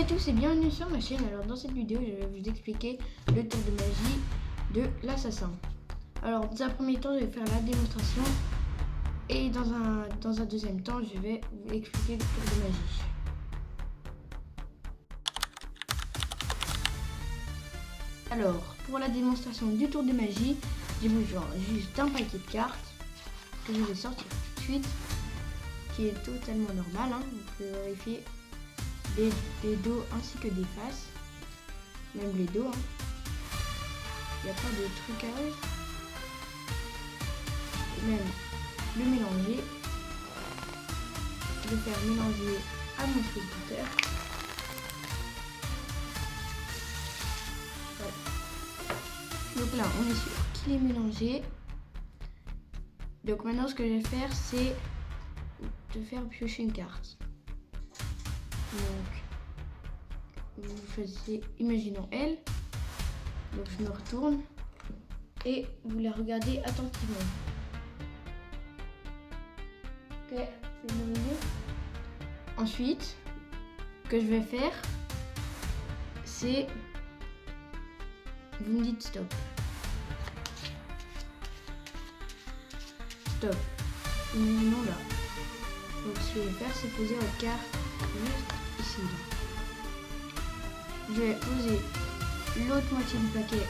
à tous et bienvenue sur ma chaîne. Alors dans cette vidéo, je vais vous expliquer le tour de magie de l'assassin. Alors dans un premier temps, je vais faire la démonstration et dans un deuxième temps, je vais vous expliquer le tour de magie. Alors pour la démonstration du tour de magie, j'ai besoin juste d'un paquet de cartes que je vais sortir tout de suite, qui est totalement normal, hein. Vous pouvez vérifier des dos ainsi que des faces, même les dos, hein. Il n'y a pas de trucage. Et même le mélanger, le faire mélanger à mon scruteur. Voilà. Donc là on est sûr qu'il est mélangé. Donc maintenant ce que je vais faire, c'est de faire piocher une carte. Donc vous choisissez, imaginons elle. Donc je me retourne et vous la regardez attentivement. Ok, je me remets. Ensuite, ce que je vais faire, c'est vous me dites stop. Stop. Imaginons là. Donc ce que je vais faire, c'est poser votre carte juste ici. Je vais poser l'autre moitié du paquet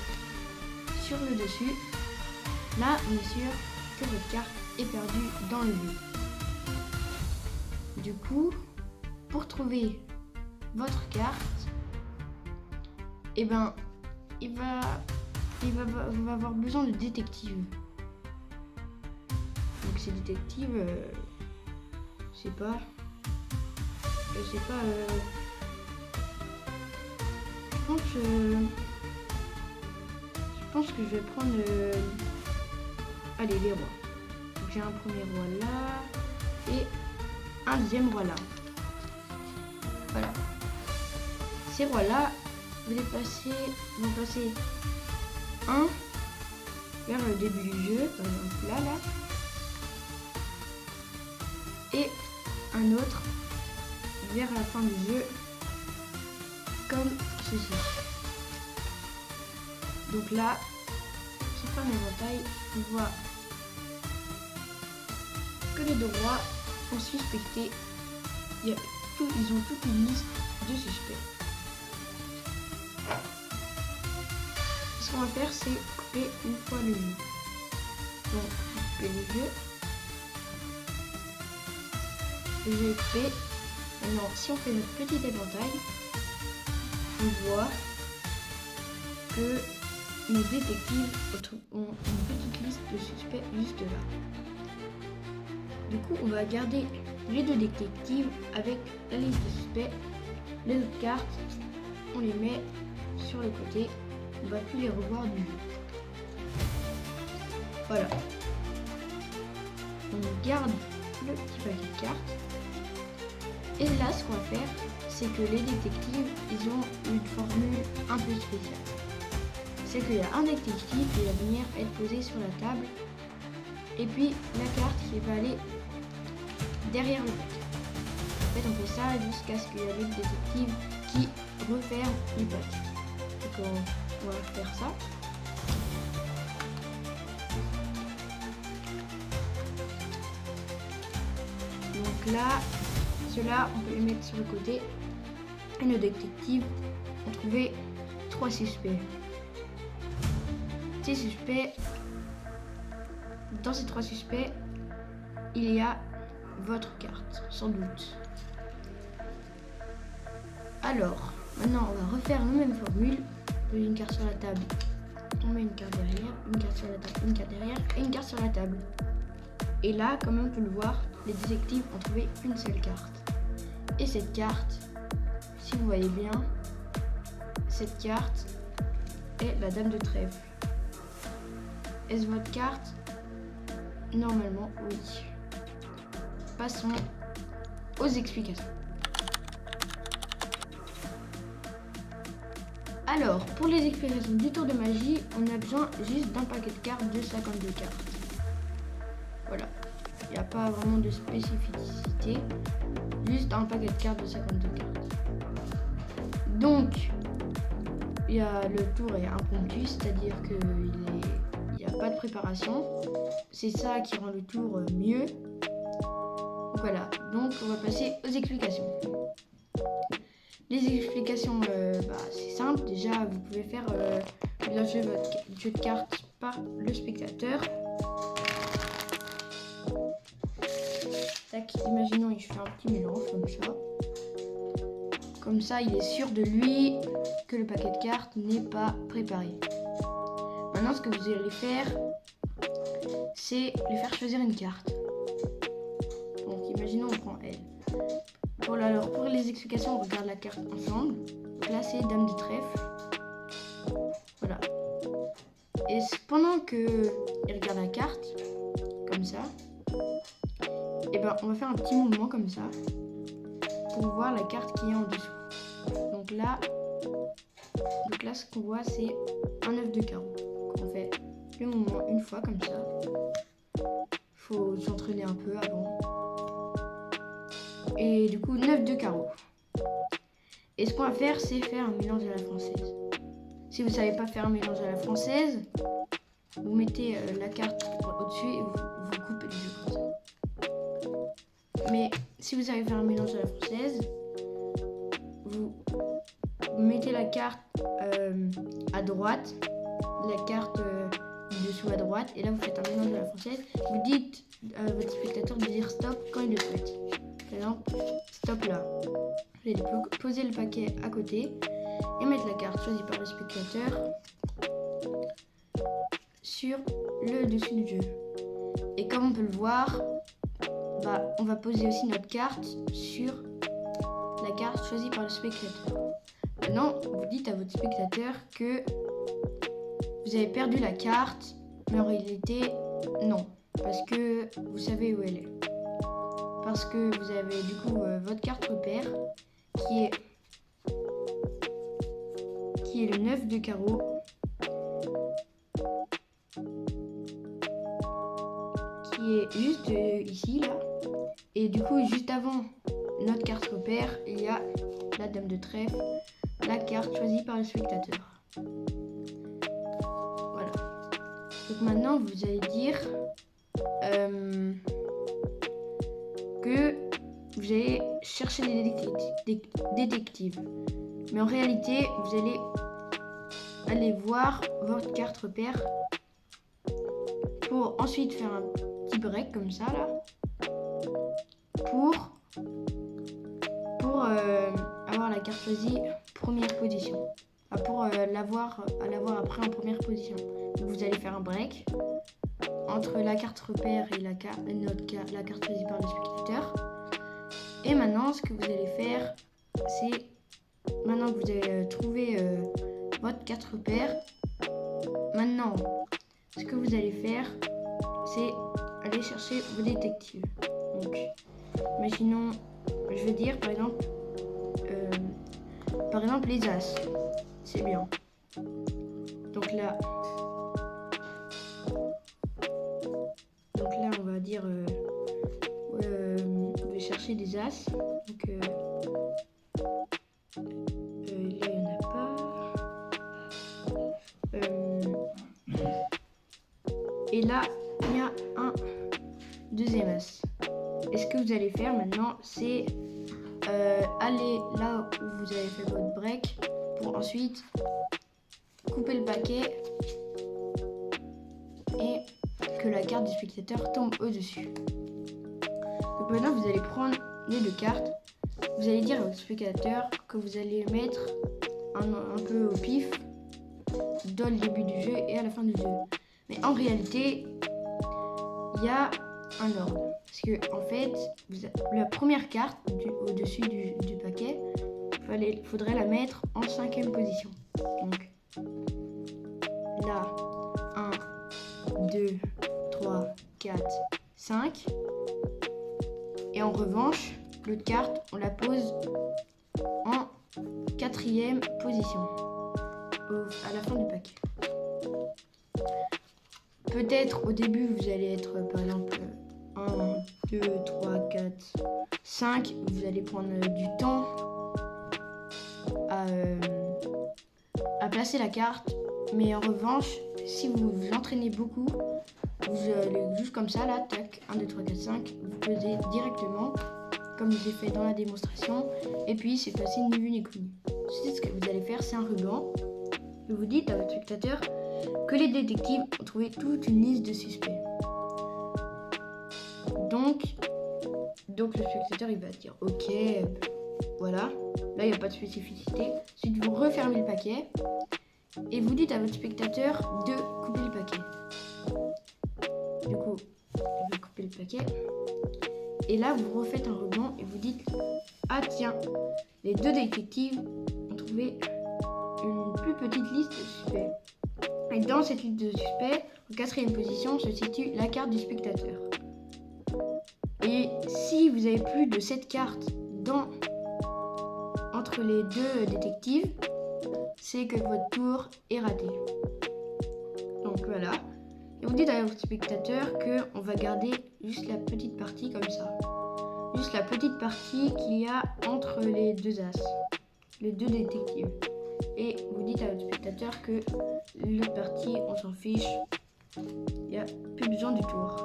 sur le dessus. Là, on est sûr que votre carte est perdue dans le vide. Du coup, pour trouver votre carte, eh ben, il va avoir besoin de détective. Donc ces détectives, je sais pas, je pense que je vais prendre allez, les rois. Donc j'ai un premier roi là et un deuxième roi là. Voilà. Ces rois là, vous vont passer un vers le début du jeu, par exemple là, et un autre vers la fin du jeu, comme ceci. Donc là, si on ferme l'éventail, on voit que les deux rois sont suspectés. Ils ont toute une liste de suspects. Ce qu'on va faire, c'est couper une fois le jeu. Donc, couper le jeu. Le jeu est coupé. Maintenant, si on fait notre petit éventail, on voit que nos détectives ont une petite liste de suspects juste là. Du coup, on va garder les deux détectives avec la liste de suspects. Les autres cartes, on les met sur le côté. On ne va plus les revoir du jeu. Voilà. On garde le petit paquet de cartes. Et là, ce qu'on va faire, c'est que les détectives, ils ont une formule un peu spéciale. C'est qu'il y a un détective qui va venir être posé sur la table, et puis la carte qui va aller derrière le paquet. En fait, on fait ça jusqu'à ce qu'il y ait le détective qui referme le paquet. Donc on va faire ça. Donc là, ceux-là, on peut les mettre sur le côté. Et nos détectives ont trouvé 3 suspects. Ces suspects, dans ces 3 suspects, il y a votre carte, sans doute. Alors, maintenant, on va refaire la même formule. On met une carte sur la table, on met une carte derrière, une carte sur la table, une carte derrière et une carte sur la table. Et là, comme on peut le voir, les détectives ont trouvé une seule carte. Et cette carte, si vous voyez bien, cette carte est la dame de trèfle. Est-ce votre carte? Normalement, oui. Passons aux explications. Alors, pour les explications du tour de magie, on a besoin juste d'un paquet de cartes de 52 cartes. Voilà. Il n'y a pas vraiment de spécificité. Juste un paquet de cartes de 52 cartes. Donc, le tour est impromptu, c'est-à-dire qu'il n'y a pas de préparation. C'est ça qui rend le tour mieux. Voilà, donc on va passer aux explications. Les explications, c'est simple. Déjà, vous pouvez faire mélanger votre jeu de cartes par le spectateur. Tac, imaginons il fait un petit mélange comme ça. Comme ça, il est sûr de lui que le paquet de cartes n'est pas préparé. Maintenant, ce que vous allez faire, c'est lui faire choisir une carte. Donc, imaginons on prend elle. Pour les explications, on regarde la carte ensemble. Donc là, c'est Dame de trèfle. Voilà. Et pendant qu'il regarde la carte, comme ça, et on va faire un petit mouvement comme ça pour voir la carte qui est en dessous. Donc là, ce qu'on voit, c'est un 9 de carreau. Donc on fait le mouvement une fois comme ça. Faut s'entraîner un peu avant. Et du coup, 9 de carreau. Et ce qu'on va faire, c'est faire un mélange à la française. Si vous ne savez pas faire un mélange à la française, vous mettez la carte au-dessus et vous coupez le jeu comme ça. Mais si vous savez faire un mélange à la française, vous mettez la carte à droite, la carte du dessous à droite, et là vous faites un mélange à la française. Vous dites à votre spectateur de dire stop quand il le souhaite. Par exemple, stop là. Vous allez poser le paquet à côté et mettre la carte choisie par le spectateur sur le dessus du jeu. Et comme on peut le voir, on va poser aussi notre carte sur la carte choisie par le spectateur. Maintenant, vous dites à votre spectateur que vous avez perdu la carte, mais en réalité, non. Parce que vous savez où elle est. Parce que vous avez du coup votre carte repère qui est le 9 de carreau. Qui est juste ici, là. Et du coup, juste avant notre carte repère, il y a la Dame de trèfle, la carte choisie par le spectateur. Voilà. Donc maintenant, vous allez dire que vous allez chercher les détectives. Mais en réalité, vous allez aller voir votre carte repère pour ensuite faire un petit break comme ça là pour avoir la carte choisie première position, pour l'avoir après en première position. Donc vous allez faire un break entre la carte repère et la carte choisie par le spectateur. Et maintenant ce que vous allez faire, c'est maintenant que vous avez trouvé votre carte repère, maintenant ce que vous allez faire, c'est aller chercher vos détectives. Donc, imaginons, je vais dire par exemple les As. C'est bien. Donc là, on va dire, on va chercher des As. Donc là, il n'y en a pas. Et là, il y a un deuxième As. Et ce que vous allez faire maintenant, c'est aller là où vous avez fait votre break pour ensuite couper le paquet et que la carte du spectateur tombe au-dessus. Donc maintenant, vous allez prendre les deux cartes. Vous allez dire à votre spectateur que vous allez mettre un peu au pif dans le début du jeu et à la fin du jeu. Mais en réalité, il y a un ordre. Parce que en fait, la première carte au-dessus du paquet, faudrait la mettre en 5e position. Donc là, 1, 2, 3, 4, 5. Et en revanche, l'autre carte, on la pose en 4e position, à la fin du paquet. Peut-être au début, vous allez être par exemple 1, 2, 3, 4, 5. Vous allez prendre du temps à à placer la carte. Mais en revanche, si vous vous entraînez beaucoup, vous allez juste comme ça, là, tac, 1, 2, 3, 4, 5, vous posez directement, comme j'ai fait dans la démonstration, et puis c'est passé ni vu ni connu. Ensuite, ce que vous allez faire, c'est un ruban, et vous dites à votre spectateur que les détectives ont trouvé toute une liste de suspects. Donc le spectateur, il va dire ok, voilà, là il n'y a pas de spécificité. Ensuite, vous refermez le paquet, et vous dites à votre spectateur de couper le paquet. Du coup, il va couper le paquet. Et là, vous refaites un ruban et vous dites ah tiens, les 2 détectives ont trouvé une plus petite liste de suspects. Et dans cette liste de suspects, en 4e position, se situe la carte du spectateur. Et si vous avez plus de 7 cartes entre les 2 détectives, c'est que votre tour est raté. Donc voilà. Et vous dites à votre spectateur qu'on va garder juste la petite partie comme ça. Juste la petite partie qu'il y a entre les 2 as, les 2 détectives. Et vous dites à votre spectateur que l'autre partie, on s'en fiche. Il n'y a plus besoin du tour.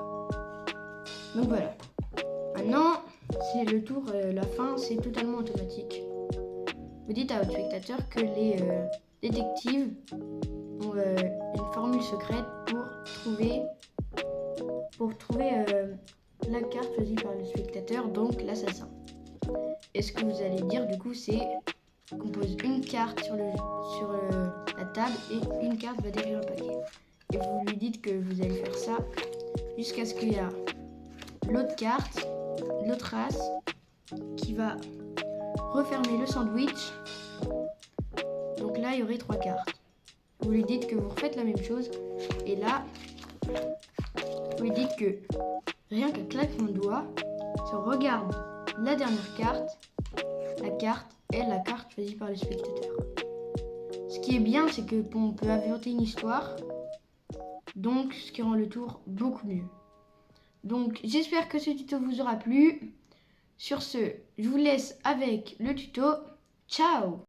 Donc voilà. Maintenant, c'est le tour, la fin, c'est totalement automatique. Vous dites à votre spectateur que les détectives ont une formule secrète pour trouver la carte choisie par le spectateur, donc l'assassin. Et ce que vous allez dire du coup, c'est qu'on pose une carte sur la table et une carte va derrière le paquet. Et vous lui dites que vous allez faire ça jusqu'à ce qu'il y a l'autre carte, l'autre as qui va refermer le sandwich. Donc là, il y aurait 3 cartes. Vous lui dites que vous refaites la même chose. Et là, vous lui dites que rien qu'un claquement de doigts, si on regarde la dernière carte, la carte est la carte choisie par le spectateur. Ce qui est bien, c'est que on peut inventer une histoire. Donc, ce qui rend le tour beaucoup mieux. Donc, j'espère que ce tuto vous aura plu. Sur ce, je vous laisse avec le tuto. Ciao!